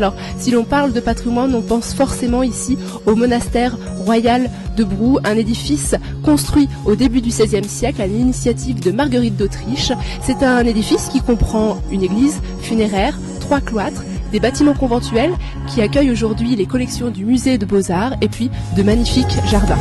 Alors, si l'on parle de patrimoine, on pense forcément ici au monastère royal de Brou, un édifice construit au début du XVIe siècle à l'initiative de Marguerite d'Autriche. C'est un édifice qui comprend une église funéraire, 3 cloîtres, des bâtiments conventuels qui accueillent aujourd'hui les collections du musée de Beaux-Arts et puis de magnifiques jardins.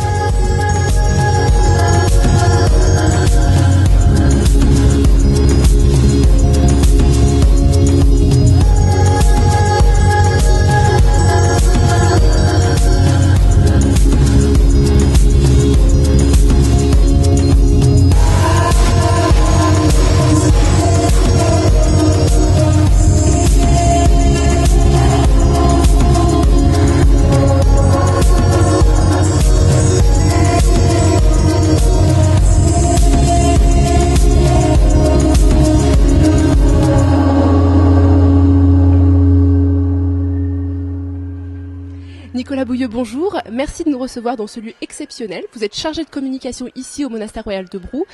Nicolas Bouilleux, bonjour. Merci de nous recevoir dans ce lieu exceptionnel. Vous êtes chargé de communication ici au monastère royal de Brou.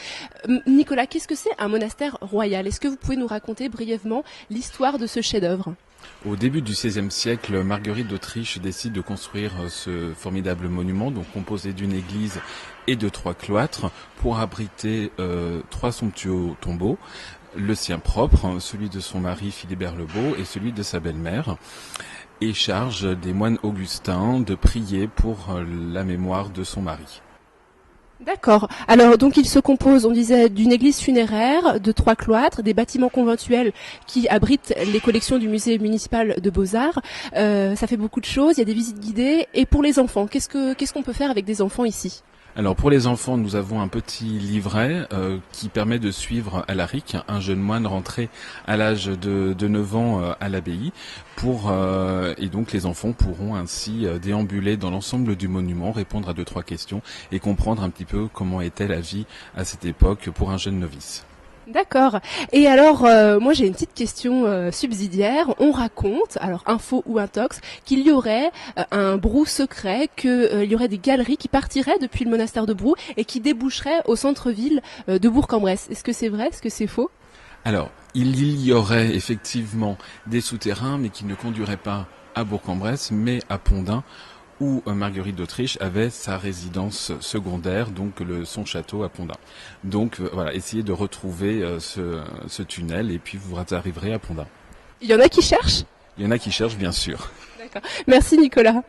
Nicolas, qu'est-ce que c'est un monastère royal? Est-ce que vous pouvez nous raconter brièvement l'histoire de ce chef-d'œuvre? Au début du XVIe siècle, Marguerite d'Autriche décide de construire ce formidable monument, donc composé d'une église et de 3 cloîtres, pour abriter 3 somptueux tombeaux. Le sien propre, celui de son mari Philibert le Beau et celui de sa belle-mère, et charge des moines augustins de prier pour la mémoire de son mari. D'accord. Alors donc il se compose, on disait, d'une église funéraire, de 3 cloîtres, des bâtiments conventuels qui abritent les collections du musée municipal de Beaux-Arts. Ça fait beaucoup de choses, il y a des visites guidées. Et pour les enfants, qu'est-ce qu'on peut faire avec des enfants ici? Alors pour les enfants, nous avons un petit livret qui permet de suivre Alaric, un jeune moine rentré à l'âge de 9 ans à l'abbaye. Et donc les enfants pourront ainsi déambuler dans l'ensemble du monument, répondre à 2-3 questions et comprendre un petit peu comment était la vie à cette époque pour un jeune novice. D'accord. Et alors, moi j'ai une petite question subsidiaire. On raconte, alors info ou intox, qu'il y aurait un Brou secret, qu'il y aurait des galeries qui partiraient depuis le monastère de Brou et qui déboucheraient au centre-ville de Bourg-en-Bresse. Est-ce que c'est vrai? Est-ce que c'est faux? Alors, il y aurait effectivement des souterrains, mais qui ne conduiraient pas à Bourg-en-Bresse, mais à Pondin, où Marguerite d'Autriche avait sa résidence secondaire, donc son château à Pondin. Donc voilà, essayez de retrouver ce tunnel et puis vous arriverez à Pondin. Il y en a qui cherchent? Il y en a qui cherchent, bien sûr. D'accord. Merci Nicolas.